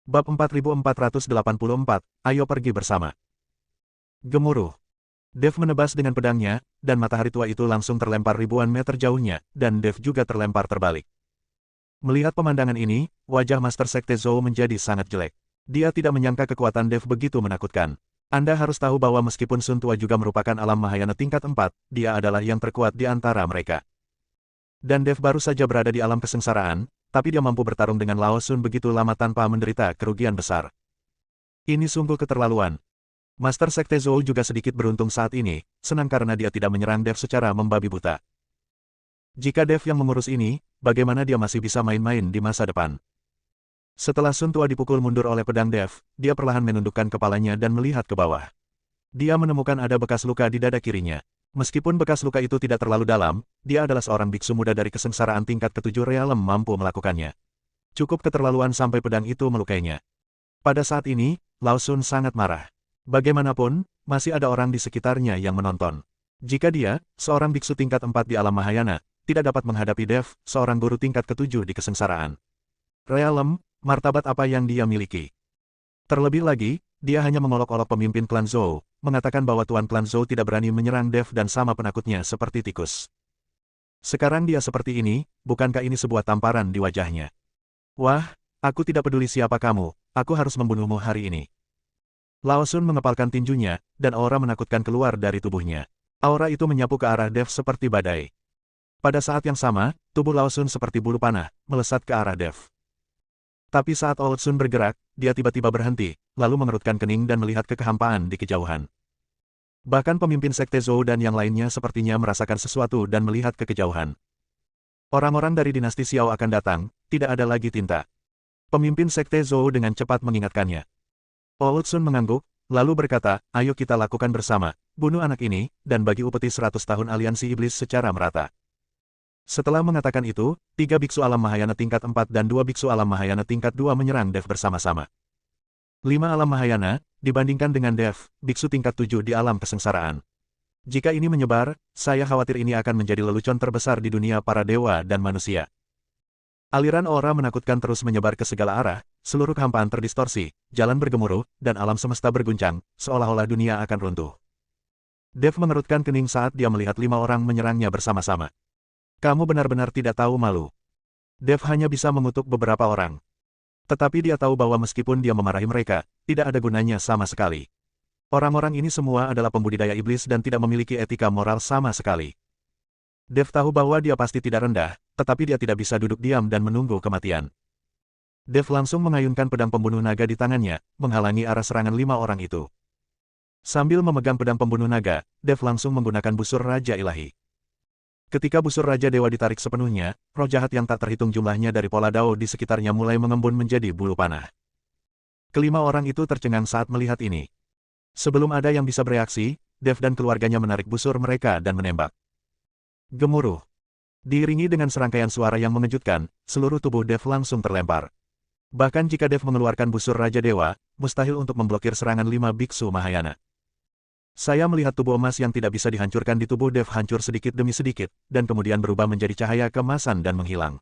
Bab 4484, ayo pergi bersama. Gemuruh. Dev menebas dengan pedangnya, dan matahari tua itu langsung terlempar ribuan meter jauhnya, dan Dev juga terlempar terbalik. Melihat pemandangan ini, wajah Master Sekte Zhou menjadi sangat jelek. Dia tidak menyangka kekuatan Dev begitu menakutkan. Anda harus tahu bahwa meskipun Sun Tua juga merupakan alam Mahayana tingkat 4, dia adalah yang terkuat di antara mereka. Dan Dev baru saja berada di alam kesengsaraan, tapi dia mampu bertarung dengan Lao Sun begitu lama tanpa menderita kerugian besar. Ini sungguh keterlaluan. Master Sekte Zhou juga sedikit beruntung saat ini, senang karena dia tidak menyerang Dev secara membabi buta. Jika Dev yang mengurus ini, bagaimana dia masih bisa main-main di masa depan? Setelah Sun Tua dipukul mundur oleh pedang Dev, dia perlahan menundukkan kepalanya dan melihat ke bawah. Dia menemukan ada bekas luka di dada kirinya. Meskipun bekas luka itu tidak terlalu dalam, dia adalah seorang biksu muda dari kesengsaraan tingkat ke-7 realem mampu melakukannya. Cukup keterlaluan sampai pedang itu melukainya. Pada saat ini, Lao Sun sangat marah. Bagaimanapun, masih ada orang di sekitarnya yang menonton. Jika dia, seorang biksu tingkat 4 di alam Mahayana, tidak dapat menghadapi Dev, seorang guru tingkat ke-7 di kesengsaraan realem, martabat apa yang dia miliki? Terlebih lagi, dia hanya mengolok-olok pemimpin klan Zhou, mengatakan bahwa Tuan klan Zhou tidak berani menyerang Dev dan sama penakutnya seperti tikus. Sekarang dia seperti ini, bukankah ini sebuah tamparan di wajahnya? Wah, aku tidak peduli siapa kamu, aku harus membunuhmu hari ini. Lao Sun mengepalkan tinjunya, dan aura menakutkan keluar dari tubuhnya. Aura itu menyapu ke arah Dev seperti badai. Pada saat yang sama, tubuh Lao Sun seperti bulu panah, melesat ke arah Dev. Tapi saat Old Sun bergerak, dia tiba-tiba berhenti, lalu mengerutkan kening dan melihat ke kehampaan di kejauhan. Bahkan pemimpin Sekte Zhou dan yang lainnya sepertinya merasakan sesuatu dan melihat ke kejauhan. Orang-orang dari dinasti Xiao akan datang, tidak ada lagi tinta. Pemimpin Sekte Zhou dengan cepat mengingatkannya. Old Sun mengangguk, lalu berkata, ayo kita lakukan bersama, bunuh anak ini, dan bagi upeti 100 tahun aliansi iblis secara merata. Setelah mengatakan itu, 3 biksu alam Mahayana tingkat 4 dan 2 biksu alam Mahayana tingkat 2 menyerang Dev bersama-sama. 5 alam Mahayana, dibandingkan dengan Dev, biksu tingkat 7 di alam kesengsaraan. Jika ini menyebar, saya khawatir ini akan menjadi lelucon terbesar di dunia para dewa dan manusia. Aliran aura menakutkan terus menyebar ke segala arah, seluruh kehampaan terdistorsi, jalan bergemuruh, dan alam semesta berguncang, seolah-olah dunia akan runtuh. Dev mengerutkan kening saat dia melihat 5 orang menyerangnya bersama-sama. Kamu benar-benar tidak tahu malu. Dev hanya bisa mengutuk beberapa orang. Tetapi dia tahu bahwa meskipun dia memarahi mereka, tidak ada gunanya sama sekali. Orang-orang ini semua adalah pembudidaya iblis dan tidak memiliki etika moral sama sekali. Dev tahu bahwa dia pasti tidak rendah, tetapi dia tidak bisa duduk diam dan menunggu kematian. Dev langsung mengayunkan pedang pembunuh naga di tangannya, menghalangi arah serangan 5 orang itu. Sambil memegang pedang pembunuh naga, Dev langsung menggunakan busur Raja Ilahi. Ketika busur Raja Dewa ditarik sepenuhnya, roh jahat yang tak terhitung jumlahnya dari pola dao di sekitarnya mulai mengembun menjadi bulu panah. Kelima orang itu tercengang saat melihat ini. Sebelum ada yang bisa bereaksi, Dev dan keluarganya menarik busur mereka dan menembak. Gemuruh. Diiringi dengan serangkaian suara yang mengejutkan, seluruh tubuh Dev langsung terlempar. Bahkan jika Dev mengeluarkan busur Raja Dewa, mustahil untuk memblokir serangan 5 biksu Mahayana. Saya melihat tubuh emas yang tidak bisa dihancurkan di tubuh Dev hancur sedikit demi sedikit, dan kemudian berubah menjadi cahaya keemasan dan menghilang.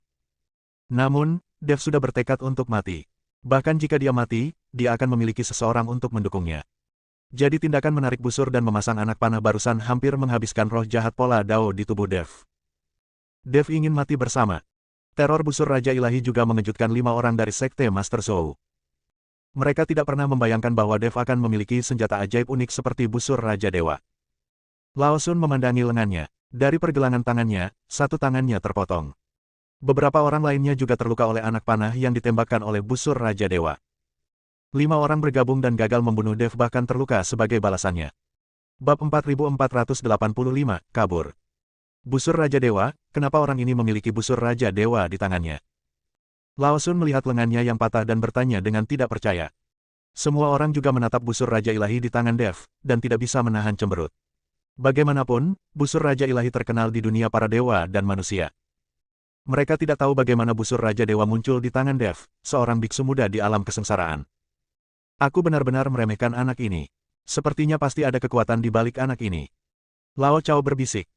Namun, Dev sudah bertekad untuk mati. Bahkan jika dia mati, dia akan memiliki seseorang untuk mendukungnya. Jadi tindakan menarik busur dan memasang anak panah barusan hampir menghabiskan roh jahat pola dao di tubuh Dev. Dev ingin mati bersama. Teror busur Raja Ilahi juga mengejutkan 5 orang dari Sekte Master Zhou. Mereka tidak pernah membayangkan bahwa Dev akan memiliki senjata ajaib unik seperti busur Raja Dewa. Lao Sun memandangi lengannya. Dari pergelangan tangannya, satu tangannya terpotong. Beberapa orang lainnya juga terluka oleh anak panah yang ditembakkan oleh busur Raja Dewa. 5 orang bergabung dan gagal membunuh Dev bahkan terluka sebagai balasannya. Bab 4485, kabur. Busur Raja Dewa, kenapa orang ini memiliki busur Raja Dewa di tangannya? Lao Sun melihat lengannya yang patah dan bertanya dengan tidak percaya. Semua orang juga menatap busur Raja Ilahi di tangan Dev, dan tidak bisa menahan cemberut. Bagaimanapun, busur Raja Ilahi terkenal di dunia para dewa dan manusia. Mereka tidak tahu bagaimana busur Raja Dewa muncul di tangan Dev, seorang biksu muda di alam kesengsaraan. Aku benar-benar meremehkan anak ini. Sepertinya pasti ada kekuatan di balik anak ini. Lao Chao berbisik.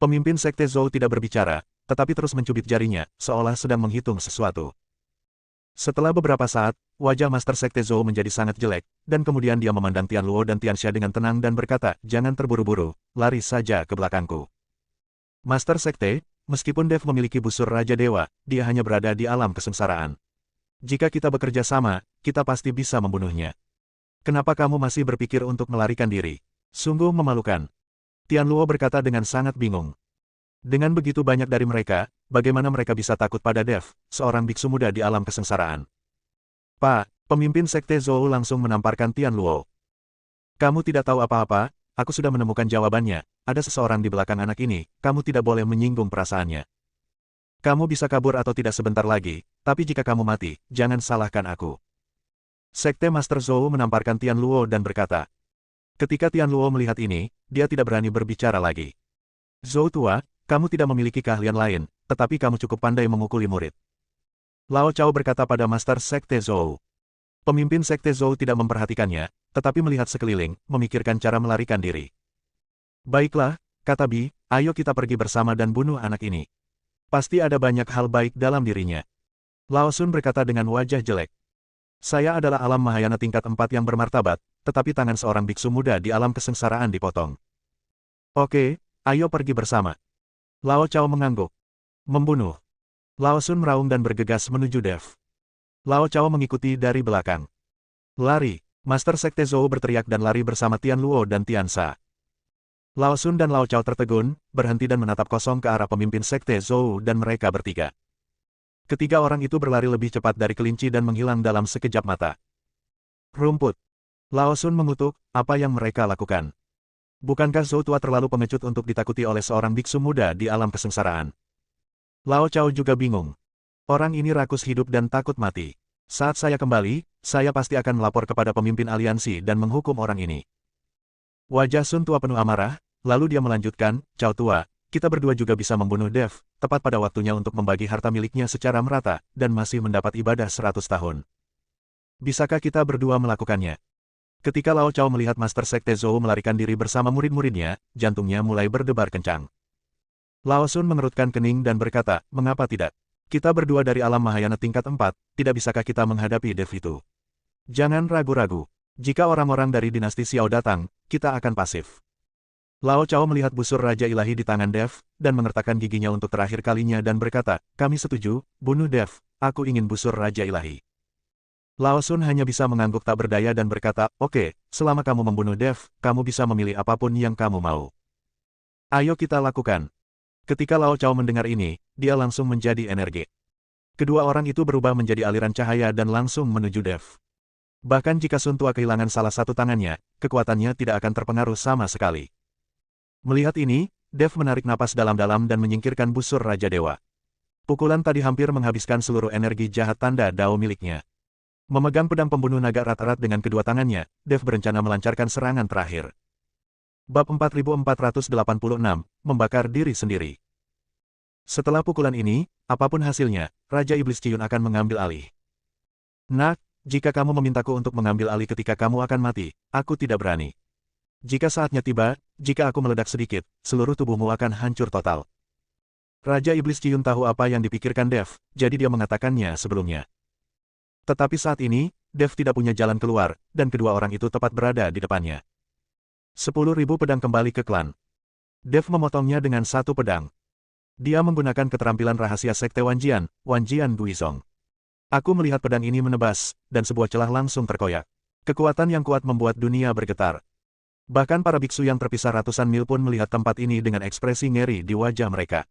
Pemimpin Sekte Zhou tidak berbicara, tetapi terus mencubit jarinya, seolah sedang menghitung sesuatu. Setelah beberapa saat, wajah Master Sekte Zhou menjadi sangat jelek, dan kemudian dia memandang Tian Luo dan Tianxia dengan tenang dan berkata, "Jangan terburu-buru, lari saja ke belakangku." Master Sekte, meskipun Dev memiliki busur Raja Dewa, dia hanya berada di alam kesengsaraan. Jika kita bekerja sama, kita pasti bisa membunuhnya. Kenapa kamu masih berpikir untuk melarikan diri? Sungguh memalukan. Tian Luo berkata dengan sangat bingung. Dengan begitu banyak dari mereka, bagaimana mereka bisa takut pada Dev, seorang biksu muda di alam kesengsaraan? Pak, pemimpin Sekte Zhou langsung menamparkan Tian Luo. Kamu tidak tahu apa-apa, aku sudah menemukan jawabannya, ada seseorang di belakang anak ini, kamu tidak boleh menyinggung perasaannya. Kamu bisa kabur atau tidak sebentar lagi, tapi jika kamu mati, jangan salahkan aku. Sekte Master Zhou menamparkan Tian Luo dan berkata. Ketika Tian Luo melihat ini, dia tidak berani berbicara lagi. Zhou tua, kamu tidak memiliki keahlian lain, tetapi kamu cukup pandai memukuli murid. Lao Chao berkata pada Master Sekte Zhou. Pemimpin Sekte Zhou tidak memperhatikannya, tetapi melihat sekeliling, memikirkan cara melarikan diri. Baiklah, kata Bi, ayo kita pergi bersama dan bunuh anak ini. Pasti ada banyak hal baik dalam dirinya. Lao Sun berkata dengan wajah jelek. Saya adalah alam Mahayana tingkat 4 yang bermartabat, tetapi tangan seorang biksu muda di alam kesengsaraan dipotong. Oke, ayo pergi bersama. Lao Chao mengangguk. Membunuh. Lao Sun meraung dan bergegas menuju Dev. Lao Chao mengikuti dari belakang. Lari. Master Sekte Zhou berteriak dan lari bersama Tian Luo dan Tian Sha. Lao Sun dan Lao Chao tertegun, berhenti dan menatap kosong ke arah pemimpin Sekte Zhou dan mereka bertiga. Ketiga orang itu berlari lebih cepat dari kelinci dan menghilang dalam sekejap mata. Rumput. Lao Sun mengutuk, apa yang mereka lakukan? Bukankah Zhou tua terlalu pengecut untuk ditakuti oleh seorang biksu muda di alam kesengsaraan? Lao Chao juga bingung. Orang ini rakus hidup dan takut mati. Saat saya kembali, saya pasti akan melapor kepada pemimpin aliansi dan menghukum orang ini. Wajah Sun tua penuh amarah, lalu dia melanjutkan, Chao tua, kita berdua juga bisa membunuh Dev, tepat pada waktunya untuk membagi harta miliknya secara merata, dan masih mendapat ibadah 100 tahun. Bisakah kita berdua melakukannya? Ketika Lao Chao melihat Master Sekte Zhou melarikan diri bersama murid-muridnya, jantungnya mulai berdebar kencang. Lao Sun mengerutkan kening dan berkata, mengapa tidak? Kita berdua dari alam Mahayana tingkat 4, tidak bisakah kita menghadapi Dev itu? Jangan ragu-ragu. Jika orang-orang dari dinasti Xiao datang, kita akan pasif. Lao Chao melihat busur Raja Ilahi di tangan Dev, dan mengertakkan giginya untuk terakhir kalinya dan berkata, kami setuju, bunuh Dev, aku ingin busur Raja Ilahi. Lao Sun hanya bisa mengangguk tak berdaya dan berkata, oke, selama kamu membunuh Dev, kamu bisa memilih apapun yang kamu mau. Ayo kita lakukan. Ketika Lao Chao mendengar ini, dia langsung menjadi energi. Kedua orang itu berubah menjadi aliran cahaya dan langsung menuju Dev. Bahkan jika Sun tua kehilangan salah satu tangannya, kekuatannya tidak akan terpengaruh sama sekali. Melihat ini, Dev menarik napas dalam-dalam dan menyingkirkan busur Raja Dewa. Pukulan tadi hampir menghabiskan seluruh energi jahat tanda Dao miliknya. Memegang pedang pembunuh naga erat-erat dengan kedua tangannya, Dev berencana melancarkan serangan terakhir. Bab 4486, membakar diri sendiri. Setelah pukulan ini, apapun hasilnya, Raja Iblis Ciyun akan mengambil alih. Nak, jika kamu memintaku untuk mengambil alih ketika kamu akan mati, aku tidak berani. Jika saatnya tiba, jika aku meledak sedikit, seluruh tubuhmu akan hancur total. Raja Iblis Ciyun tahu apa yang dipikirkan Dev, jadi dia mengatakannya sebelumnya. Tetapi saat ini, Dev tidak punya jalan keluar, dan kedua orang itu tepat berada di depannya. 10.000 pedang kembali ke klan. Dev memotongnya dengan satu pedang. Dia menggunakan keterampilan rahasia Sekte Wanjian, Wanjian Guizong. Aku melihat pedang ini menebas, dan sebuah celah langsung terkoyak. Kekuatan yang kuat membuat dunia bergetar. Bahkan para biksu yang terpisah ratusan mil pun melihat tempat ini dengan ekspresi ngeri di wajah mereka.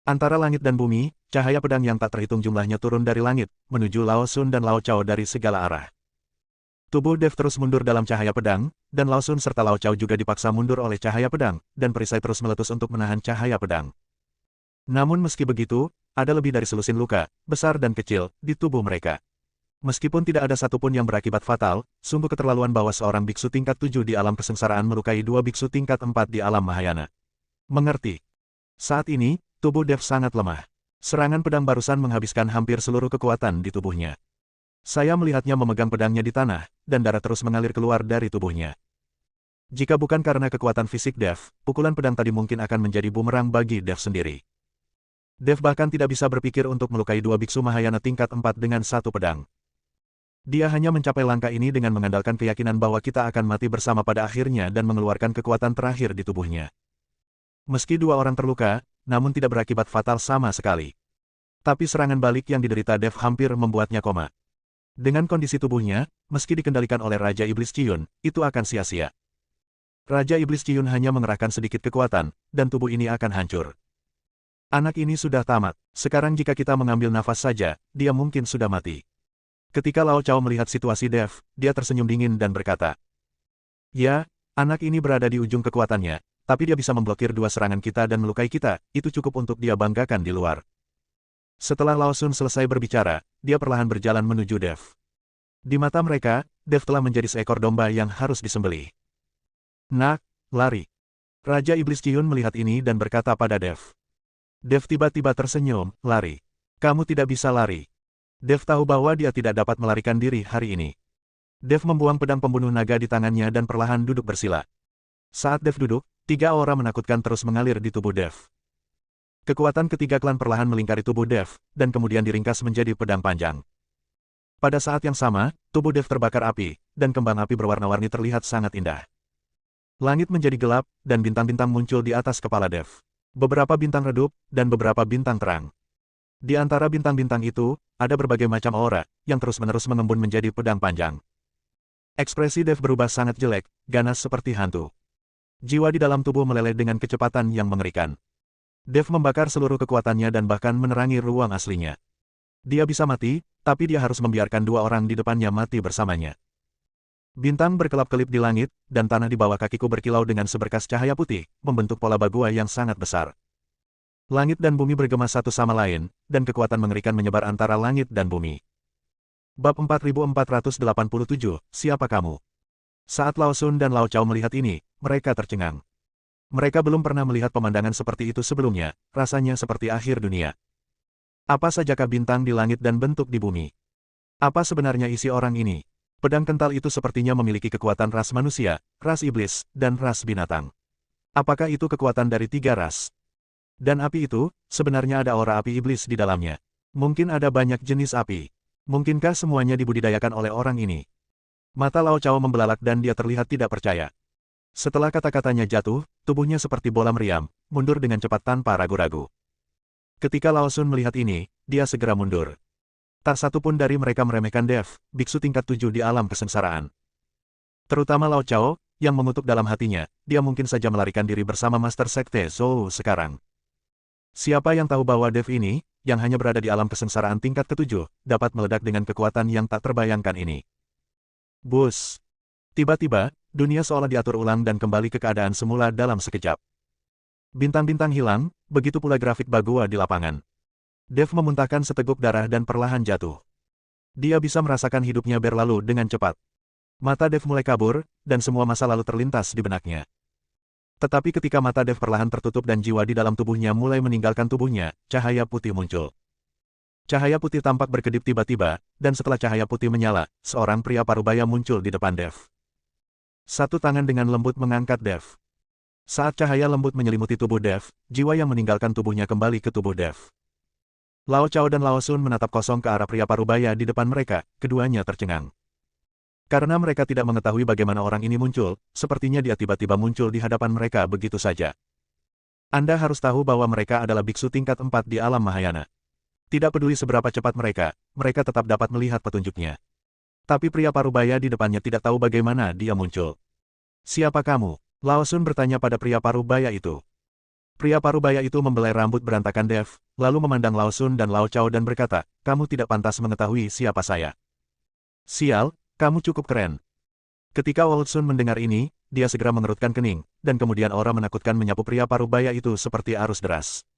Antara langit dan bumi, cahaya pedang yang tak terhitung jumlahnya turun dari langit, menuju Lao Sun dan Lao Chao dari segala arah. Tubuh Dev terus mundur dalam cahaya pedang, dan Lao Sun serta Lao Chao juga dipaksa mundur oleh cahaya pedang, dan perisai terus meletus untuk menahan cahaya pedang. Namun meski begitu, ada lebih dari selusin luka, besar dan kecil, di tubuh mereka. Meskipun tidak ada satupun yang berakibat fatal, sungguh keterlaluan bahwa seorang biksu tingkat 7 di alam kesengsaraan melukai dua biksu tingkat 4 di alam Mahayana. Mengerti? Saat ini, tubuh Dev sangat lemah. Serangan pedang barusan menghabiskan hampir seluruh kekuatan di tubuhnya. Saya melihatnya memegang pedangnya di tanah, dan darah terus mengalir keluar dari tubuhnya. Jika bukan karena kekuatan fisik Dev, pukulan pedang tadi mungkin akan menjadi bumerang bagi Dev sendiri. Dev bahkan tidak bisa berpikir untuk melukai dua biksu Mahayana tingkat 4 dengan satu pedang. Dia hanya mencapai langkah ini dengan mengandalkan keyakinan bahwa kita akan mati bersama pada akhirnya dan mengeluarkan kekuatan terakhir di tubuhnya. Meski dua orang terluka, namun tidak berakibat fatal sama sekali. Tapi serangan balik yang diderita Dev hampir membuatnya koma. Dengan kondisi tubuhnya, meski dikendalikan oleh Raja Iblis Ciyun, itu akan sia-sia. Raja Iblis Ciyun hanya mengerahkan sedikit kekuatan, dan tubuh ini akan hancur. Anak ini sudah tamat. Sekarang jika kita mengambil nafas saja, dia mungkin sudah mati. Ketika Lao Chao melihat situasi Dev, dia tersenyum dingin dan berkata, "Ya, anak ini berada di ujung kekuatannya, tapi dia bisa memblokir dua serangan kita dan melukai kita, itu cukup untuk dia banggakan di luar." Setelah Lao Sun selesai berbicara, dia perlahan berjalan menuju Dev. Di mata mereka, Dev telah menjadi seekor domba yang harus disembelih. "Nak, lari." Raja Iblis Ciyun melihat ini dan berkata pada Dev. Dev tiba-tiba tersenyum, "Lari. Kamu tidak bisa lari." Dev tahu bahwa dia tidak dapat melarikan diri hari ini. Dev membuang pedang pembunuh naga di tangannya dan perlahan duduk bersila. Saat Dev duduk, tiga aura menakutkan terus mengalir di tubuh Dev. Kekuatan ketiga klan perlahan melingkari tubuh Dev, dan kemudian diringkas menjadi pedang panjang. Pada saat yang sama, tubuh Dev terbakar api, dan kembang api berwarna-warni terlihat sangat indah. Langit menjadi gelap, dan bintang-bintang muncul di atas kepala Dev. Beberapa bintang redup, dan beberapa bintang terang. Di antara bintang-bintang itu, ada berbagai macam aura, yang terus-menerus mengembun menjadi pedang panjang. Ekspresi Dev berubah sangat jelek, ganas seperti hantu. Jiwa di dalam tubuh meleleh dengan kecepatan yang mengerikan. Dev membakar seluruh kekuatannya dan bahkan menerangi ruang aslinya. Dia bisa mati, tapi dia harus membiarkan dua orang di depannya mati bersamanya. Bintang berkelap-kelip di langit, dan tanah di bawah kakiku berkilau dengan seberkas cahaya putih, membentuk pola bagua yang sangat besar. Langit dan bumi bergema satu sama lain, dan kekuatan mengerikan menyebar antara langit dan bumi. Bab 4487, Siapa Kamu? Saat Lao Sun dan Lao Chao melihat ini, mereka tercengang. Mereka belum pernah melihat pemandangan seperti itu sebelumnya, rasanya seperti akhir dunia. Apa sajakah bintang di langit dan bentuk di bumi? Apa sebenarnya isi orang ini? Pedang kental itu sepertinya memiliki kekuatan ras manusia, ras iblis, dan ras binatang. Apakah itu kekuatan dari tiga ras? Dan api itu, sebenarnya ada aura api iblis di dalamnya. Mungkin ada banyak jenis api. Mungkinkah semuanya dibudidayakan oleh orang ini? Mata Lao Chao membelalak dan dia terlihat tidak percaya. Setelah kata-katanya jatuh, tubuhnya seperti bola meriam, mundur dengan cepat tanpa ragu-ragu. Ketika Lao Sun melihat ini, dia segera mundur. Tak satu pun dari mereka meremehkan Dev, biksu tingkat 7 di alam kesengsaraan. Terutama Lao Chao, yang mengutuk dalam hatinya, dia mungkin saja melarikan diri bersama Master Sekte Zhou sekarang. Siapa yang tahu bahwa Dev ini, yang hanya berada di alam kesengsaraan tingkat ke-7, dapat meledak dengan kekuatan yang tak terbayangkan ini. Bus! Tiba-tiba, dunia seolah diatur ulang dan kembali ke keadaan semula dalam sekejap. Bintang-bintang hilang, begitu pula grafik bagua di lapangan. Dev memuntahkan seteguk darah dan perlahan jatuh. Dia bisa merasakan hidupnya berlalu dengan cepat. Mata Dev mulai kabur, dan semua masa lalu terlintas di benaknya. Tetapi ketika mata Dev perlahan tertutup dan jiwa di dalam tubuhnya mulai meninggalkan tubuhnya, cahaya putih muncul. Cahaya putih tampak berkedip tiba-tiba, dan setelah cahaya putih menyala, seorang pria parubaya muncul di depan Dev. Satu tangan dengan lembut mengangkat Dev. Saat cahaya lembut menyelimuti tubuh Dev, jiwa yang meninggalkan tubuhnya kembali ke tubuh Dev. Lao Chao dan Lao Sun menatap kosong ke arah pria parubaya di depan mereka, keduanya tercengang. Karena mereka tidak mengetahui bagaimana orang ini muncul, sepertinya dia tiba-tiba muncul di hadapan mereka begitu saja. Anda harus tahu bahwa mereka adalah biksu tingkat 4 di alam Mahayana. Tidak peduli seberapa cepat mereka tetap dapat melihat petunjuknya. Tapi pria parubaya di depannya tidak tahu bagaimana dia muncul. Siapa kamu? Lao Sun bertanya pada pria parubaya itu. Pria parubaya itu membelai rambut berantakan Dev, lalu memandang Lao Sun dan Lao Chao dan berkata, kamu tidak pantas mengetahui siapa saya. Sial, kamu cukup keren. Ketika Lao Sun mendengar ini, dia segera mengerutkan kening, dan kemudian aura menakutkan menyapu pria parubaya itu seperti arus deras.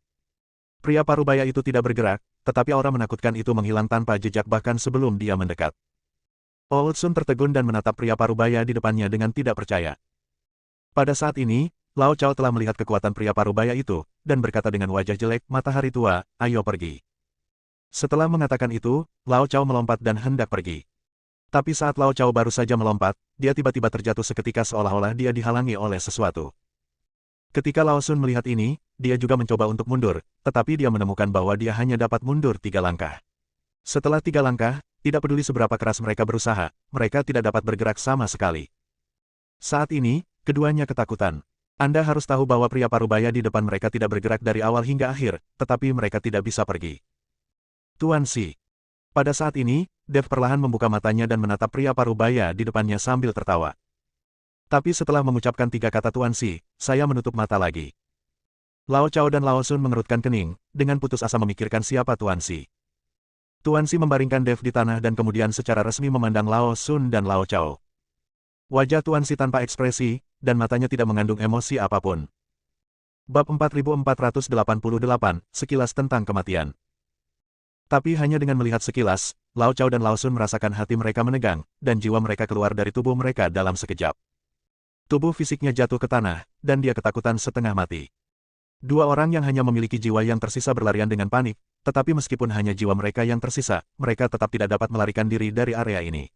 Pria parubaya itu tidak bergerak, tetapi aura menakutkan itu menghilang tanpa jejak bahkan sebelum dia mendekat. Lao Sun tertegun dan menatap pria parubaya di depannya dengan tidak percaya. Pada saat ini, Lao Chao telah melihat kekuatan pria parubaya itu, dan berkata dengan wajah jelek, matahari tua, ayo pergi. Setelah mengatakan itu, Lao Chao melompat dan hendak pergi. Tapi saat Lao Chao baru saja melompat, dia tiba-tiba terjatuh seketika seolah-olah dia dihalangi oleh sesuatu. Ketika Lao Sun melihat ini, dia juga mencoba untuk mundur, tetapi dia menemukan bahwa dia hanya dapat mundur 3 langkah. Setelah 3 langkah, tidak peduli seberapa keras mereka berusaha, mereka tidak dapat bergerak sama sekali. Saat ini, keduanya ketakutan. Anda harus tahu bahwa pria parubaya di depan mereka tidak bergerak dari awal hingga akhir, tetapi mereka tidak bisa pergi. Tuan Si. Pada saat ini, Dev perlahan membuka matanya dan menatap pria parubaya di depannya sambil tertawa. Tapi setelah mengucapkan 3 kata Tuan Si, saya menutup mata lagi. Lao Chao dan Lao Sun mengerutkan kening, dengan putus asa memikirkan siapa Tuan Si. Tuan Si membaringkan Dev di tanah dan kemudian secara resmi memandang Lao Sun dan Lao Chao. Wajah Tuan Si tanpa ekspresi, dan matanya tidak mengandung emosi apapun. Bab 4488, Sekilas tentang kematian. Tapi hanya dengan melihat sekilas, Lao Chao dan Lao Sun merasakan hati mereka menegang, dan jiwa mereka keluar dari tubuh mereka dalam sekejap. Tubuh fisiknya jatuh ke tanah, dan dia ketakutan setengah mati. Dua orang yang hanya memiliki jiwa yang tersisa berlarian dengan panik, tetapi meskipun hanya jiwa mereka yang tersisa, mereka tetap tidak dapat melarikan diri dari area ini.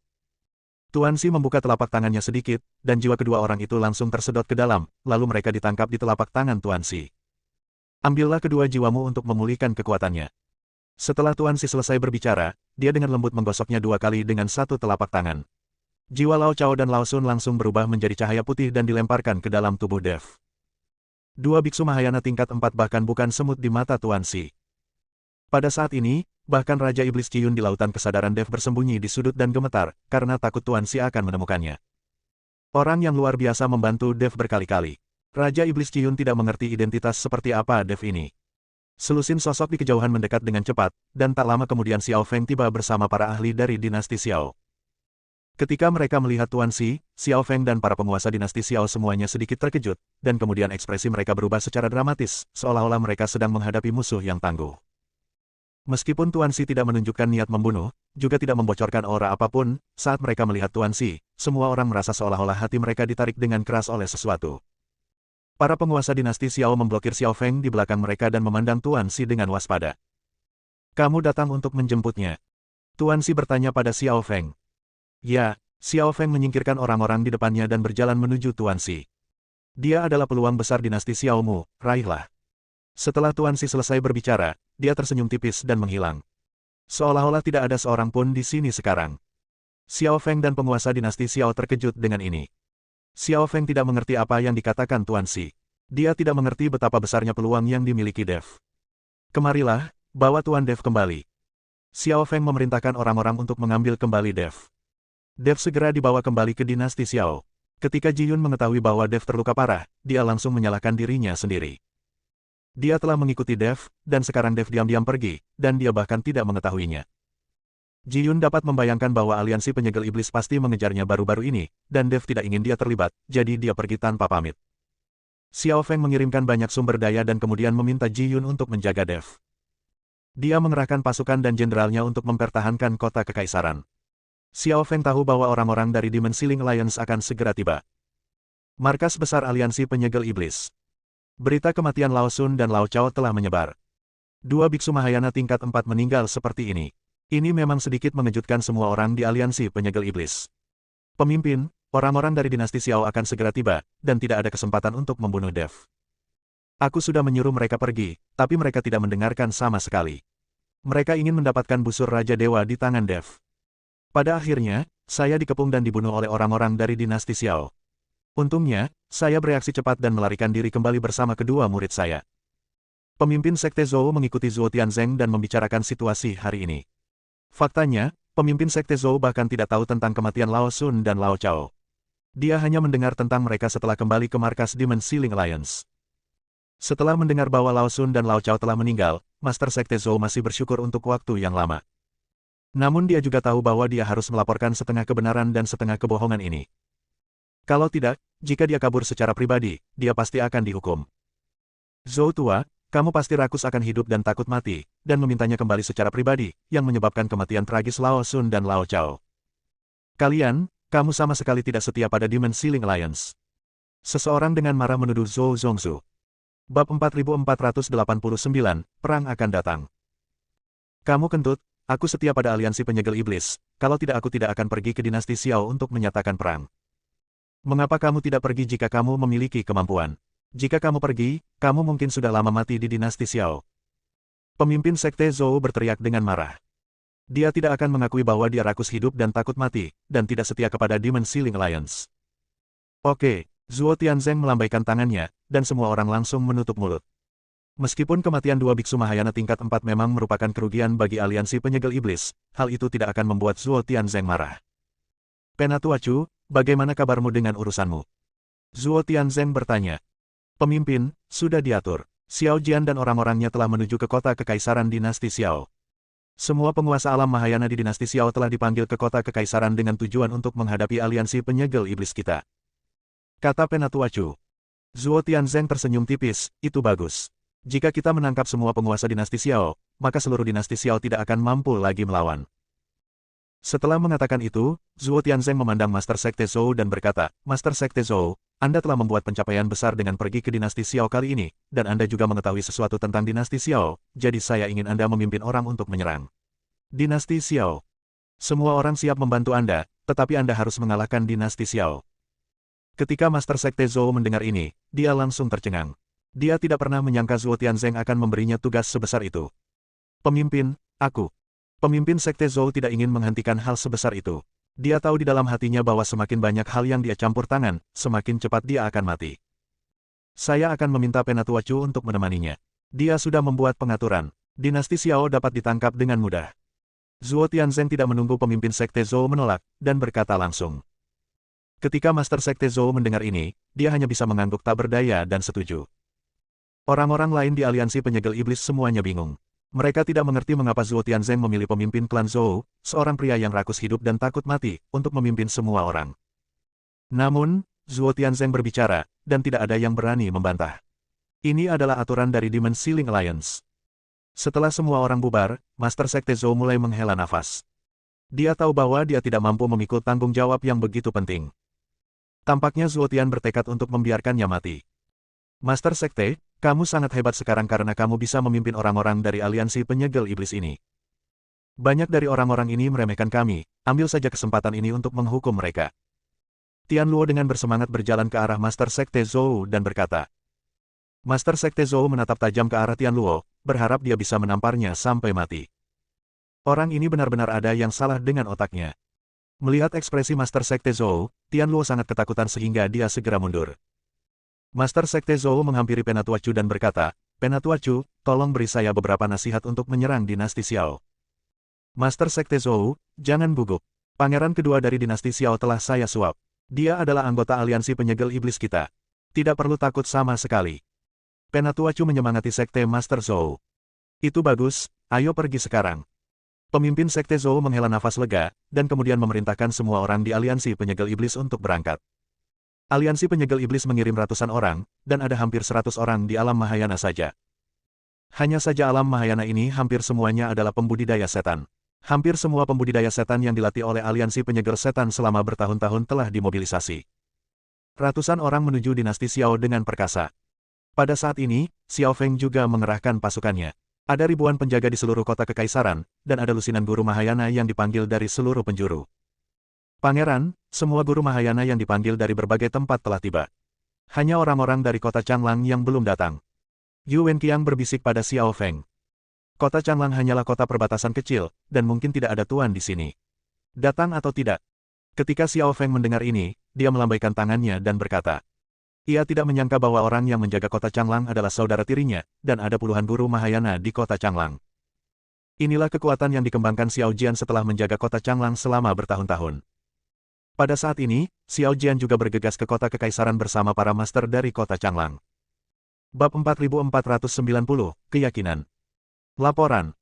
Tuan Si membuka telapak tangannya sedikit, dan jiwa kedua orang itu langsung tersedot ke dalam, lalu mereka ditangkap di telapak tangan Tuan Si. Ambillah kedua jiwamu untuk memulihkan kekuatannya. Setelah Tuan Si selesai berbicara, dia dengan lembut menggosoknya 2 kali dengan 1 telapak tangan. Jiwa Lao Chao dan Lao Sun langsung berubah menjadi cahaya putih dan dilemparkan ke dalam tubuh Dev. 2 biksu Mahayana tingkat 4 bahkan bukan semut di mata Tuan Si. Pada saat ini, bahkan Raja Iblis Ciyun di lautan kesadaran Dev bersembunyi di sudut dan gemetar, karena takut Tuan Si akan menemukannya. Orang yang luar biasa membantu Dev berkali-kali. Raja Iblis Ciyun tidak mengerti identitas seperti apa Dev ini. Selusin sosok di kejauhan mendekat dengan cepat, dan tak lama kemudian Xiao Feng tiba bersama para ahli dari dinasti Xiao. Ketika mereka melihat Tuan Si, Xiao Feng dan para penguasa dinasti Xiao semuanya sedikit terkejut, dan kemudian ekspresi mereka berubah secara dramatis, seolah-olah mereka sedang menghadapi musuh yang tangguh. Meskipun Tuan Si tidak menunjukkan niat membunuh, juga tidak membocorkan aura apapun, saat mereka melihat Tuan Si, semua orang merasa seolah-olah hati mereka ditarik dengan keras oleh sesuatu. Para penguasa dinasti Xiao memblokir Xiao Feng di belakang mereka dan memandang Tuan Si dengan waspada. "Kamu datang untuk menjemputnya?" Tuan Si bertanya pada Xiao Feng. "Ya." Xiao Feng menyingkirkan orang-orang di depannya dan berjalan menuju Tuan Si. "Dia adalah peluang besar dinasti Xiaomu, raihlah." Setelah Tuan Si selesai berbicara, dia tersenyum tipis dan menghilang. Seolah-olah tidak ada seorang pun di sini sekarang. Xiao Feng dan penguasa dinasti Xiao terkejut dengan ini. Xiao Feng tidak mengerti apa yang dikatakan Tuan Si. Dia tidak mengerti betapa besarnya peluang yang dimiliki Dev. "Kemarilah, bawa Tuan Dev kembali." Xiao Feng memerintahkan orang-orang untuk mengambil kembali Dev. Dev segera dibawa kembali ke dinasti Xiao. Ketika Ji Yun mengetahui bahwa Dev terluka parah, dia langsung menyalahkan dirinya sendiri. Dia telah mengikuti Dev, dan sekarang Dev diam-diam pergi, dan dia bahkan tidak mengetahuinya. Ji Yun dapat membayangkan bahwa aliansi penyegel iblis pasti mengejarnya baru-baru ini, dan Dev tidak ingin dia terlibat, jadi dia pergi tanpa pamit. Xiao Feng mengirimkan banyak sumber daya dan kemudian meminta Ji Yun untuk menjaga Dev. Dia mengerahkan pasukan dan jenderalnya untuk mempertahankan kota kekaisaran. Xiao Feng tahu bahwa orang-orang dari Demon Ceiling Alliance akan segera tiba. Markas besar aliansi penyegel iblis. Berita kematian Lao Sun dan Lao Chao telah menyebar. 2 biksu Mahayana tingkat 4 meninggal seperti ini. Ini memang sedikit mengejutkan semua orang di aliansi penyegel iblis. Pemimpin, orang-orang dari dinasti Xiao akan segera tiba, dan tidak ada kesempatan untuk membunuh Dev. Aku sudah menyuruh mereka pergi, tapi mereka tidak mendengarkan sama sekali. Mereka ingin mendapatkan busur Raja Dewa di tangan Dev. Pada akhirnya, saya dikepung dan dibunuh oleh orang-orang dari dinasti Xiao. Untungnya, saya bereaksi cepat dan melarikan diri kembali bersama kedua murid saya. Pemimpin Sekte Zhou mengikuti Zhuo Tianzeng dan membicarakan situasi hari ini. Faktanya, pemimpin Sekte Zhou bahkan tidak tahu tentang kematian Lao Sun dan Lao Chao. Dia hanya mendengar tentang mereka setelah kembali ke markas Demon Ceiling Alliance. Setelah mendengar bahwa Lao Sun dan Lao Chao telah meninggal, Master Sekte Zhou masih bersyukur untuk waktu yang lama. Namun dia juga tahu bahwa dia harus melaporkan setengah kebenaran dan setengah kebohongan ini. Kalau tidak, jika dia kabur secara pribadi, dia pasti akan dihukum. "Zhou tua, kamu pasti rakus akan hidup dan takut mati," dan memintanya kembali secara pribadi, yang menyebabkan kematian tragis Lao Sun dan Lao Chao. Kamu sama sekali tidak setia pada Demon Ceiling Alliance." Seseorang dengan marah menuduh Zhou Zongzu. Bab 4489, Perang akan datang. "Kamu kentut, aku setia pada aliansi penyegel iblis, kalau tidak aku tidak akan pergi ke dinasti Xiao untuk menyatakan perang. Mengapa kamu tidak pergi jika kamu memiliki kemampuan?" Jika kamu pergi, kamu mungkin sudah lama mati di dinasti Xiao. Pemimpin Sekte Zhou berteriak dengan marah. Dia tidak akan mengakui bahwa dia rakus hidup dan takut mati, dan tidak setia kepada Demon Ceiling Alliance. Oke, Zhuo Tianzeng melambaikan tangannya, dan semua orang langsung menutup mulut. Meskipun kematian dua biksu Mahayana tingkat 4 memang merupakan kerugian bagi aliansi penyegel iblis, hal itu tidak akan membuat Zhuo Tianzeng marah. Penatua Chu, bagaimana kabarmu dengan urusanmu? Zhuo Tianzeng bertanya. Pemimpin, sudah diatur. Xiao Jian dan orang-orangnya telah menuju ke kota kekaisaran dinasti Xiao. Semua penguasa alam Mahayana di dinasti Xiao telah dipanggil ke kota kekaisaran dengan tujuan untuk menghadapi aliansi penyegel iblis kita. Kata Penatua Chu. Zhuo Tianzeng tersenyum tipis, itu bagus. Jika kita menangkap semua penguasa dinasti Xiao, maka seluruh dinasti Xiao tidak akan mampu lagi melawan. Setelah mengatakan itu, Zhuo Tianzeng memandang Master Sekte Zhou dan berkata, Master Sekte Zhou, Anda telah membuat pencapaian besar dengan pergi ke dinasti Xiao kali ini, dan Anda juga mengetahui sesuatu tentang dinasti Xiao, jadi saya ingin Anda memimpin orang untuk menyerang dinasti Xiao. Semua orang siap membantu Anda, tetapi Anda harus mengalahkan dinasti Xiao. Ketika Master Sekte Zhou mendengar ini, dia langsung tercengang. Dia tidak pernah menyangka Zhuo Tianzeng akan memberinya tugas sebesar itu. Pemimpin, aku. Pemimpin Sekte Zhou tidak ingin menghentikan hal sebesar itu. Dia tahu di dalam hatinya bahwa semakin banyak hal yang dia campur tangan, semakin cepat dia akan mati. Saya akan meminta Penatua Chu untuk menemaninya. Dia sudah membuat pengaturan. Dinasti Xiao dapat ditangkap dengan mudah. Zhuo Tianzeng tidak menunggu pemimpin Sekte Zhou menolak, dan berkata langsung. Ketika Master Sekte Zhou mendengar ini, dia hanya bisa mengangguk tak berdaya dan setuju. Orang-orang lain di aliansi penyegel iblis semuanya bingung. Mereka tidak mengerti mengapa Zhuo Tianzeng memilih pemimpin klan Zhou, seorang pria yang rakus hidup dan takut mati, untuk memimpin semua orang. Namun, Zhuo Tianzeng berbicara, dan tidak ada yang berani membantah. Ini adalah aturan dari Demon Ceiling Alliance. Setelah semua orang bubar, Master Sekte Zhou mulai menghela nafas. Dia tahu bahwa dia tidak mampu memikul tanggung jawab yang begitu penting. Tampaknya Zhuo Tian bertekad untuk membiarkannya mati. Master Sekte, kamu sangat hebat sekarang karena kamu bisa memimpin orang-orang dari aliansi penyegel iblis ini. Banyak dari orang-orang ini meremehkan kami, ambil saja kesempatan ini untuk menghukum mereka. Tian Luo dengan bersemangat berjalan ke arah Master Sekte Zhou dan berkata. Master Sekte Zhou menatap tajam ke arah Tian Luo, berharap dia bisa menamparnya sampai mati. Orang ini benar-benar ada yang salah dengan otaknya. Melihat ekspresi Master Sekte Zhou, Tian Luo sangat ketakutan sehingga dia segera mundur. Master Sekte Zhou menghampiri Penatua Chu dan berkata, Penatua Chu, tolong beri saya beberapa nasihat untuk menyerang dinasti Xiao. Master Sekte Zhou, jangan gugup. Pangeran kedua dari dinasti Xiao telah saya suap. Dia adalah anggota aliansi penyegel iblis kita. Tidak perlu takut sama sekali. Penatua Chu menyemangati Sekte Master Zhou. Itu bagus, ayo pergi sekarang. Pemimpin Sekte Zhou menghela nafas lega, dan kemudian memerintahkan semua orang di aliansi penyegel iblis untuk berangkat. Aliansi penyegel iblis mengirim ratusan orang, dan ada hampir 100 orang di alam Mahayana saja. Hanya saja alam Mahayana ini hampir semuanya adalah pembudidaya setan. Hampir semua pembudidaya setan yang dilatih oleh aliansi penyegel setan selama bertahun-tahun telah dimobilisasi. Ratusan orang menuju dinasti Xiao dengan perkasa. Pada saat ini, Xiao Feng juga mengerahkan pasukannya. Ada ribuan penjaga di seluruh kota kekaisaran, dan ada lusinan guru Mahayana yang dipanggil dari seluruh penjuru. Pangeran, semua guru Mahayana yang dipanggil dari berbagai tempat telah tiba. Hanya orang-orang dari kota Changlang yang belum datang. Yu Wenqiang berbisik pada Xiao Feng. Kota Changlang hanyalah kota perbatasan kecil, dan mungkin tidak ada tuan di sini. Datang atau tidak? Ketika Xiao Feng mendengar ini, dia melambaikan tangannya dan berkata. Ia tidak menyangka bahwa orang yang menjaga kota Changlang adalah saudara tirinya, dan ada puluhan guru Mahayana di kota Changlang. Inilah kekuatan yang dikembangkan Xiao Jian setelah menjaga kota Changlang selama bertahun-tahun. Pada saat ini, Xiao Jian juga bergegas ke kota kekaisaran bersama para master dari kota Changlang. Bab 4490, Keyakinan. Laporan.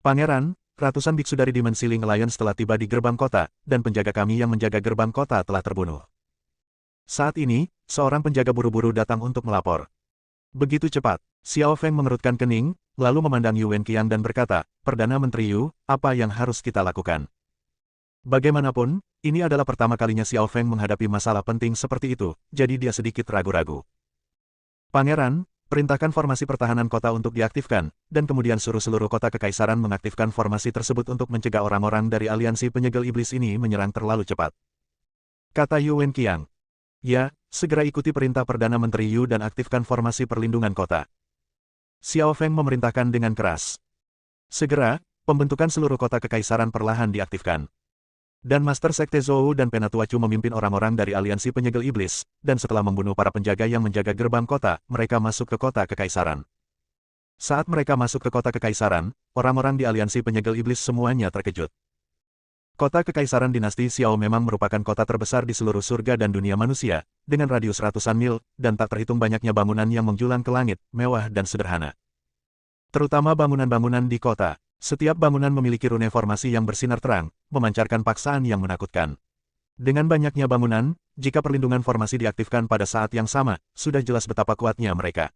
Pangeran, ratusan biksu dari Demon Ceiling Alliance telah tiba di gerbang kota, dan penjaga kami yang menjaga gerbang kota telah terbunuh. Saat ini, seorang penjaga buru-buru datang untuk melapor. Begitu cepat, Xiao Feng mengerutkan kening, lalu memandang Yu Wenqiang dan berkata, Perdana Menteri Yu, apa yang harus kita lakukan? Bagaimanapun, ini adalah pertama kalinya Xiao Feng menghadapi masalah penting seperti itu, jadi dia sedikit ragu-ragu. Pangeran, perintahkan formasi pertahanan kota untuk diaktifkan, dan kemudian suruh seluruh kota kekaisaran mengaktifkan formasi tersebut untuk mencegah orang-orang dari aliansi penyegel iblis ini menyerang terlalu cepat. Kata Yu Wenqiang. Ya, segera ikuti perintah Perdana Menteri Yu dan aktifkan formasi perlindungan kota. Xiao Feng memerintahkan dengan keras. Segera, pembentukan seluruh kota kekaisaran perlahan diaktifkan. Dan Master Sekte Zhou dan Penatua Chu memimpin orang-orang dari aliansi penyegel iblis, dan setelah membunuh para penjaga yang menjaga gerbang kota, mereka masuk ke kota kekaisaran. Saat mereka masuk ke kota kekaisaran, orang-orang di aliansi penyegel iblis semuanya terkejut. Kota kekaisaran dinasti Xiao memang merupakan kota terbesar di seluruh surga dan dunia manusia, dengan radius ratusan mil, dan tak terhitung banyaknya bangunan yang menjulang ke langit, mewah dan sederhana. Terutama bangunan-bangunan di kota. Setiap bangunan memiliki rune formasi yang bersinar terang, memancarkan paksaan yang menakutkan. Dengan banyaknya bangunan, jika perlindungan formasi diaktifkan pada saat yang sama, sudah jelas betapa kuatnya mereka.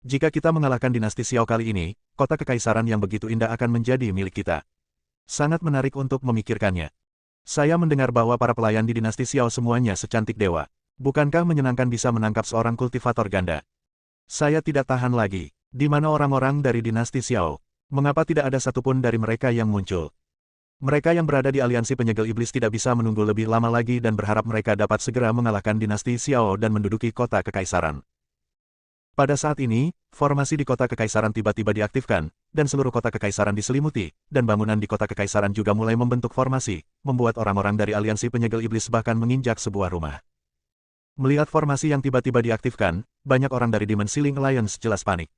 Jika kita mengalahkan dinasti Xiao kali ini, kota kekaisaran yang begitu indah akan menjadi milik kita. Sangat menarik untuk memikirkannya. Saya mendengar bahwa para pelayan di dinasti Xiao semuanya secantik dewa. Bukankah menyenangkan bisa menangkap seorang kultivator ganda? Saya tidak tahan lagi. Di mana orang-orang dari dinasti Xiao? Mengapa tidak ada satupun dari mereka yang muncul? Mereka yang berada di aliansi penyegel iblis tidak bisa menunggu lebih lama lagi dan berharap mereka dapat segera mengalahkan dinasti Xiao dan menduduki kota kekaisaran. Pada saat ini, formasi di kota kekaisaran tiba-tiba diaktifkan, dan seluruh kota kekaisaran diselimuti, dan bangunan di kota kekaisaran juga mulai membentuk formasi, membuat orang-orang dari aliansi penyegel iblis bahkan menginjak sebuah rumah. Melihat formasi yang tiba-tiba diaktifkan, banyak orang dari Demon Ceiling Alliance jelas panik.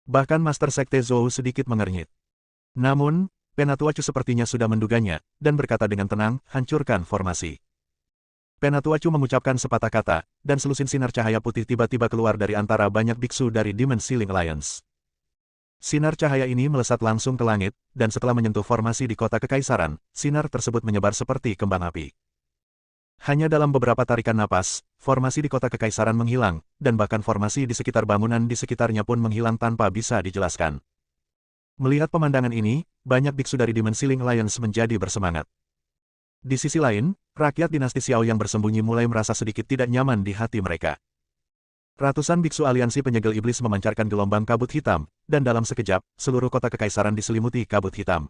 Bahkan Master Sekte Zhou sedikit mengernyit. Namun, Penatua Chu sepertinya sudah menduganya, dan berkata dengan tenang, hancurkan formasi. Penatua Chu mengucapkan sepatah kata, dan selusin sinar cahaya putih tiba-tiba keluar dari antara banyak biksu dari Demon Ceiling Alliance. Sinar cahaya ini melesat langsung ke langit, dan setelah menyentuh formasi di kota kekaisaran, sinar tersebut menyebar seperti kembang api. Hanya dalam beberapa tarikan napas, formasi di kota kekaisaran menghilang, dan bahkan formasi di sekitar bangunan di sekitarnya pun menghilang tanpa bisa dijelaskan. Melihat pemandangan ini, banyak biksu dari Demon Ceiling Alliance menjadi bersemangat. Di sisi lain, rakyat dinasti Xiao yang bersembunyi mulai merasa sedikit tidak nyaman di hati mereka. Ratusan biksu aliansi penyegel iblis memancarkan gelombang kabut hitam, dan dalam sekejap, seluruh kota kekaisaran diselimuti kabut hitam.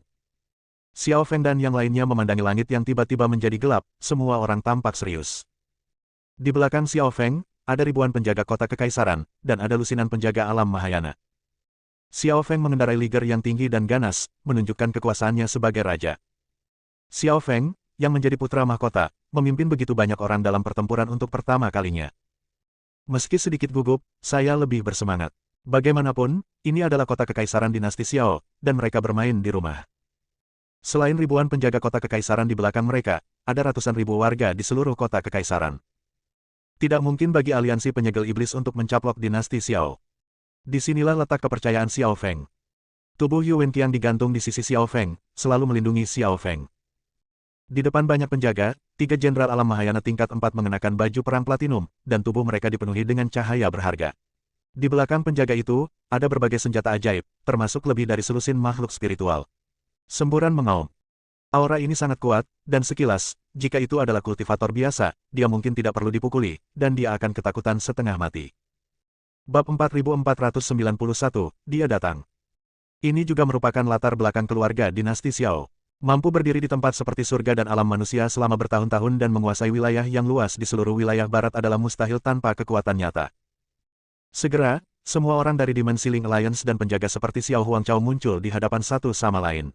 Xiao Feng dan yang lainnya memandangi langit yang tiba-tiba menjadi gelap, semua orang tampak serius. Di belakang Xiao Feng, ada ribuan penjaga kota kekaisaran, dan ada lusinan penjaga alam Mahayana. Xiao Feng mengendarai liger yang tinggi dan ganas, menunjukkan kekuasaannya sebagai raja. Xiao Feng, yang menjadi putra mahkota, memimpin begitu banyak orang dalam pertempuran untuk pertama kalinya. Meski sedikit gugup, saya lebih bersemangat. Bagaimanapun, ini adalah kota kekaisaran dinasti Xiao, dan mereka bermain di rumah. Selain ribuan penjaga kota kekaisaran di belakang mereka, ada ratusan ribu warga di seluruh kota kekaisaran. Tidak mungkin bagi aliansi penyegel iblis untuk mencaplok dinasti Xiao. Disinilah letak kepercayaan Xiao Feng. Tubuh Yu Wenqiang digantung di sisi Xiao Feng, selalu melindungi Xiao Feng. Di depan banyak penjaga, 3 jenderal alam Mahayana tingkat 4 mengenakan baju perang platinum, dan tubuh mereka dipenuhi dengan cahaya berharga. Di belakang penjaga itu, ada berbagai senjata ajaib, termasuk lebih dari selusin makhluk spiritual. Semburan mengaum. Aura ini sangat kuat, dan sekilas, jika itu adalah kultivator biasa, dia mungkin tidak perlu dipukuli, dan dia akan ketakutan setengah mati. Bab 4491, dia datang. Ini juga merupakan latar belakang keluarga dinasti Xiao. Mampu berdiri di tempat seperti surga dan alam manusia selama bertahun-tahun dan menguasai wilayah yang luas di seluruh wilayah barat adalah mustahil tanpa kekuatan nyata. Segera, semua orang dari Demon Ceiling Alliance dan penjaga seperti Xiao Huangchao muncul di hadapan satu sama lain.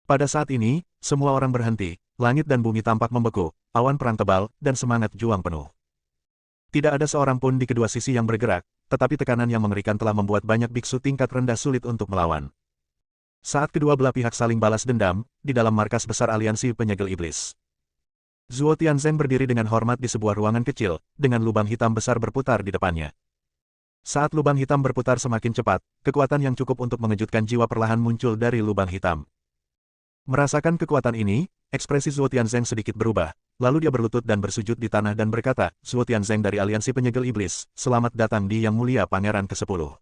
Pada saat ini, semua orang berhenti, langit dan bumi tampak membeku, awan perang tebal, dan semangat juang penuh. Tidak ada seorang pun di kedua sisi yang bergerak, tetapi tekanan yang mengerikan telah membuat banyak biksu tingkat rendah sulit untuk melawan. Saat kedua belah pihak saling balas dendam, di dalam markas besar aliansi penyegel iblis. Zhuo Tianzeng berdiri dengan hormat di sebuah ruangan kecil, dengan lubang hitam besar berputar di depannya. Saat lubang hitam berputar semakin cepat, kekuatan yang cukup untuk mengejutkan jiwa perlahan muncul dari lubang hitam. Merasakan kekuatan ini, ekspresi Zhuo Tianzeng sedikit berubah, lalu dia berlutut dan bersujud di tanah dan berkata, Zhuo Tianzeng dari aliansi penyegel iblis, selamat datang di Yang Mulia Pangeran ke-10.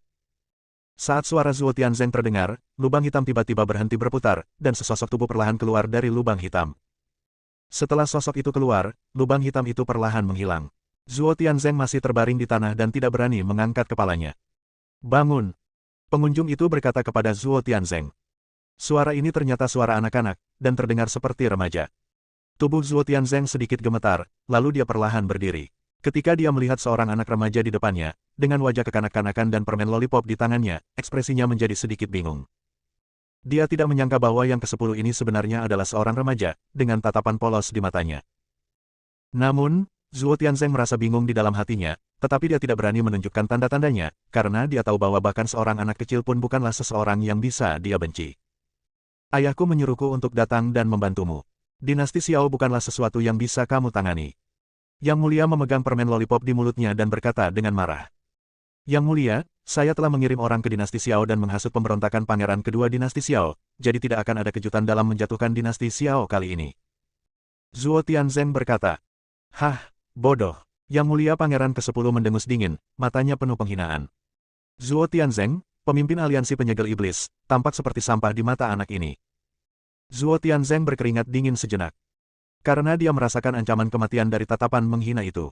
Saat suara Zhuo Tianzeng terdengar, lubang hitam tiba-tiba berhenti berputar, dan sesosok tubuh perlahan keluar dari lubang hitam. Setelah sosok itu keluar, lubang hitam itu perlahan menghilang. Zhuo Tianzeng masih terbaring di tanah dan tidak berani mengangkat kepalanya. Bangun! Pengunjung itu berkata kepada Zhuo Tianzeng. Suara ini ternyata suara anak-anak, dan terdengar seperti remaja. Tubuh Zhuo Tianzeng sedikit gemetar, lalu dia perlahan berdiri. Ketika dia melihat seorang anak remaja di depannya, dengan wajah kekanak-kanakan dan permen lollipop di tangannya, ekspresinya menjadi sedikit bingung. Dia tidak menyangka bahwa yang ke-10 ini sebenarnya adalah seorang remaja, dengan tatapan polos di matanya. Namun, Zhuo Tianzeng merasa bingung di dalam hatinya, tetapi dia tidak berani menunjukkan tanda-tandanya, karena dia tahu bahwa bahkan seorang anak kecil pun bukanlah seseorang yang bisa dia benci. Ayahku menyuruhku untuk datang dan membantumu. Dinasti Xiao bukanlah sesuatu yang bisa kamu tangani. Yang Mulia memegang permen lollipop di mulutnya dan berkata dengan marah. Yang Mulia, saya telah mengirim orang ke dinasti Xiao dan menghasut pemberontakan pangeran kedua dinasti Xiao, jadi tidak akan ada kejutan dalam menjatuhkan dinasti Xiao kali ini. Zhuo Tianzeng berkata. Hah, bodoh. Yang Mulia Pangeran ke-10 mendengus dingin, matanya penuh penghinaan. Zhuo Tianzeng, pemimpin aliansi penyegel iblis, tampak seperti sampah di mata anak ini. Zhuo Tianzeng berkeringat dingin sejenak. Karena dia merasakan ancaman kematian dari tatapan menghina itu.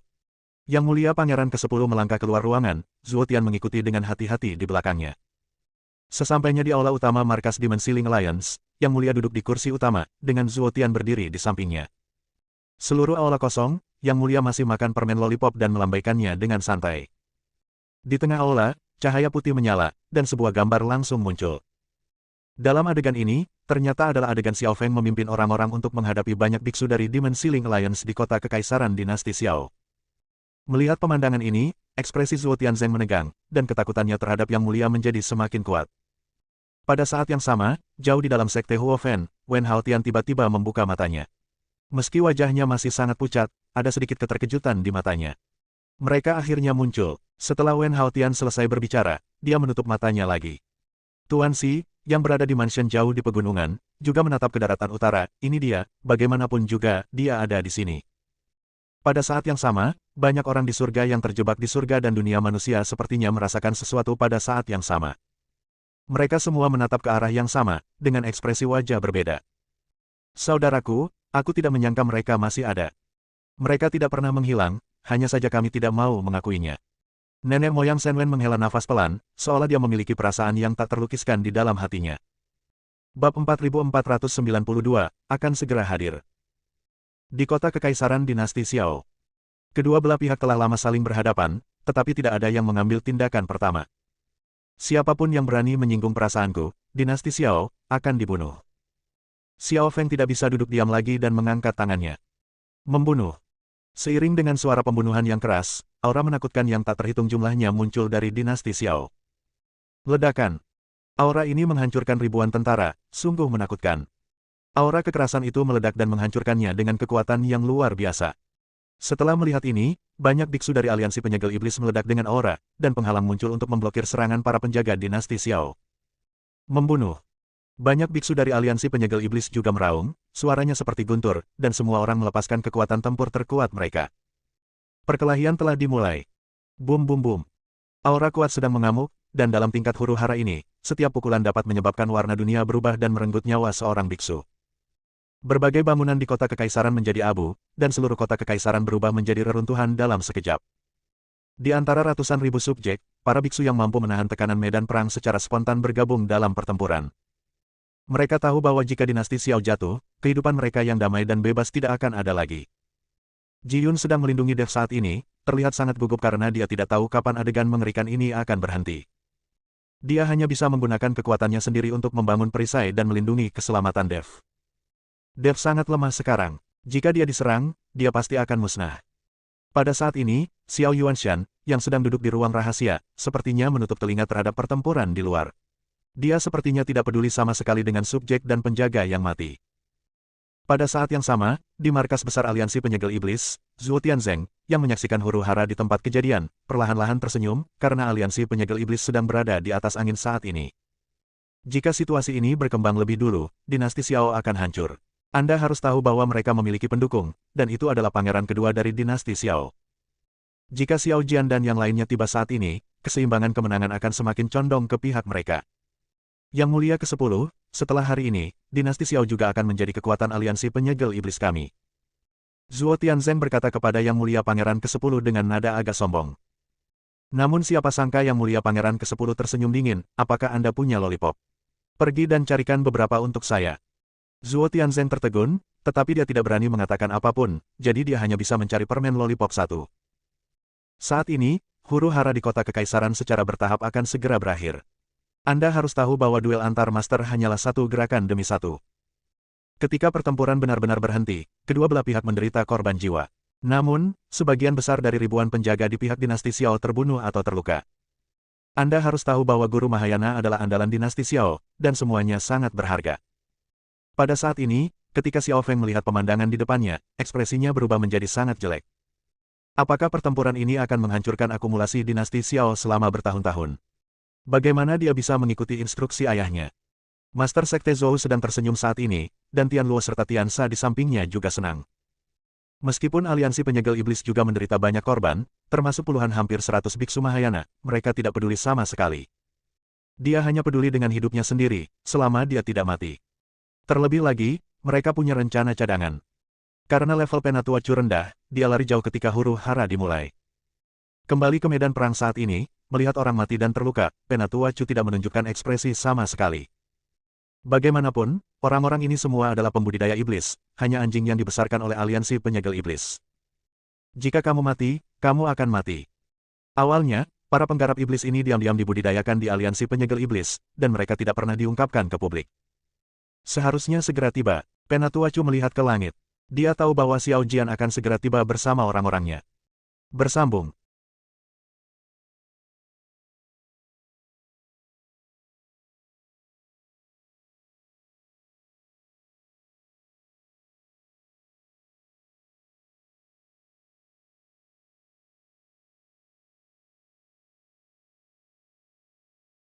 Yang Mulia Pangeran ke-10 melangkah keluar ruangan, Zhuo Tian mengikuti dengan hati-hati di belakangnya. Sesampainya di aula utama markas Demon Ceiling Alliance, Yang Mulia duduk di kursi utama, dengan Zhuo Tian berdiri di sampingnya. Seluruh aula kosong, Yang Mulia masih makan permen lollipop dan melambaikannya dengan santai. Di tengah aula, cahaya putih menyala, dan sebuah gambar langsung muncul. Dalam adegan ini, ternyata adalah adegan Xiao Feng memimpin orang-orang untuk menghadapi banyak biksu dari Demon Ceiling Alliance di kota kekaisaran dinasti Xiao. Melihat pemandangan ini, ekspresi Zhuo Tianzeng menegang, dan ketakutannya terhadap Yang Mulia menjadi semakin kuat. Pada saat yang sama, jauh di dalam sekte Huofen, Wen Haotian tiba-tiba membuka matanya. Meski wajahnya masih sangat pucat, ada sedikit keterkejutan di matanya. Mereka akhirnya muncul. Setelah Wen Haotian selesai berbicara, dia menutup matanya lagi. Tuan Xi, yang berada di mansion jauh di pegunungan, juga menatap ke daratan utara. Ini dia, bagaimanapun juga, dia ada di sini. Pada saat yang sama, banyak orang di surga yang terjebak di surga dan dunia manusia sepertinya merasakan sesuatu pada saat yang sama. Mereka semua menatap ke arah yang sama, dengan ekspresi wajah berbeda. Saudaraku, aku tidak menyangka mereka masih ada. Mereka tidak pernah menghilang, hanya saja kami tidak mau mengakuinya. Nenek moyang Shen Wen menghela nafas pelan, seolah dia memiliki perasaan yang tak terlukiskan di dalam hatinya. Bab 4492 akan segera hadir. Di kota kekaisaran dinasti Xiao. Kedua belah pihak telah lama saling berhadapan, tetapi tidak ada yang mengambil tindakan pertama. Siapapun yang berani menyinggung perasaanku, dinasti Xiao, akan dibunuh. Xiao Feng tidak bisa duduk diam lagi dan mengangkat tangannya. Membunuh. Seiring dengan suara pembunuhan yang keras, aura menakutkan yang tak terhitung jumlahnya muncul dari dinasti Xiao. Ledakan. Aura ini menghancurkan ribuan tentara, sungguh menakutkan. Aura kekerasan itu meledak dan menghancurkannya dengan kekuatan yang luar biasa. Setelah melihat ini, banyak biksu dari aliansi penyegel iblis meledak dengan aura, dan penghalang muncul untuk memblokir serangan para penjaga dinasti Xiao. Membunuh. Banyak biksu dari aliansi penyegel iblis juga meraung, suaranya seperti guntur, dan semua orang melepaskan kekuatan tempur terkuat mereka. Perkelahian telah dimulai. Bum bum bum. Aura kuat sedang mengamuk, dan dalam tingkat huru-hara ini, setiap pukulan dapat menyebabkan warna dunia berubah dan merenggut nyawa seorang biksu. Berbagai bangunan di kota kekaisaran menjadi abu, dan seluruh kota kekaisaran berubah menjadi reruntuhan dalam sekejap. Di antara ratusan ribu subjek, para biksu yang mampu menahan tekanan medan perang secara spontan bergabung dalam pertempuran. Mereka tahu bahwa jika dinasti Xiao jatuh, kehidupan mereka yang damai dan bebas tidak akan ada lagi. Ji Yun sedang melindungi Dev saat ini, terlihat sangat gugup karena dia tidak tahu kapan adegan mengerikan ini akan berhenti. Dia hanya bisa menggunakan kekuatannya sendiri untuk membangun perisai dan melindungi keselamatan Dev. Dev sangat lemah sekarang. Jika dia diserang, dia pasti akan musnah. Pada saat ini, Xiao Yuanshan, yang sedang duduk di ruang rahasia, sepertinya menutup telinga terhadap pertempuran di luar. Dia sepertinya tidak peduli sama sekali dengan subjek dan penjaga yang mati. Pada saat yang sama, di markas besar aliansi penyegel iblis, Zhuo Tianzeng, yang menyaksikan huru-hara di tempat kejadian, perlahan-lahan tersenyum, karena aliansi penyegel iblis sedang berada di atas angin saat ini. Jika situasi ini berkembang lebih dulu, dinasti Xiao akan hancur. Anda harus tahu bahwa mereka memiliki pendukung, dan itu adalah pangeran kedua dari dinasti Xiao. Jika Xiao Jian dan yang lainnya tiba saat ini, keseimbangan kemenangan akan semakin condong ke pihak mereka. Yang Mulia ke-10, setelah hari ini, dinasti Xiao juga akan menjadi kekuatan aliansi penyegel iblis kami. Zhuo Tianzeng berkata kepada Yang Mulia Pangeran ke-10 dengan nada agak sombong. Namun siapa sangka Yang Mulia Pangeran ke-10 tersenyum dingin, apakah Anda punya lollipop? Pergi dan carikan beberapa untuk saya. Zhuo Tianzeng tertegun, tetapi dia tidak berani mengatakan apapun, jadi dia hanya bisa mencari permen lollipop satu. Saat ini, huru-hara di kota kekaisaran secara bertahap akan segera berakhir. Anda harus tahu bahwa duel antar master hanyalah satu gerakan demi satu. Ketika pertempuran benar-benar berhenti, kedua belah pihak menderita korban jiwa. Namun, sebagian besar dari ribuan penjaga di pihak dinasti Xiao terbunuh atau terluka. Anda harus tahu bahwa Guru Mahayana adalah andalan dinasti Xiao, dan semuanya sangat berharga. Pada saat ini, ketika Xiao Feng melihat pemandangan di depannya, ekspresinya berubah menjadi sangat jelek. Apakah pertempuran ini akan menghancurkan akumulasi dinasti Xiao selama bertahun-tahun? Bagaimana dia bisa mengikuti instruksi ayahnya? Master Sekte Zhou sedang tersenyum saat ini, dan Tian Luo serta Tian Sha di sampingnya juga senang. Meskipun aliansi penyegel iblis juga menderita banyak korban, termasuk puluhan hampir 100 biksu Mahayana, mereka tidak peduli sama sekali. Dia hanya peduli dengan hidupnya sendiri, selama dia tidak mati. Terlebih lagi, mereka punya rencana cadangan. Karena level Penatua Chu rendah, dia lari jauh ketika huru-hara dimulai. Kembali ke medan perang saat ini, melihat orang mati dan terluka, Penatua Chu tidak menunjukkan ekspresi sama sekali. Bagaimanapun, orang-orang ini semua adalah pembudidaya iblis, hanya anjing yang dibesarkan oleh aliansi penyegel iblis. Jika kamu mati, kamu akan mati. Awalnya, para penggarap iblis ini diam-diam dibudidayakan di aliansi penyegel iblis, dan mereka tidak pernah diungkapkan ke publik. Seharusnya segera tiba, Penatua Chu melihat ke langit. Dia tahu bahwa Xiao Jian akan segera tiba bersama orang-orangnya. Bersambung.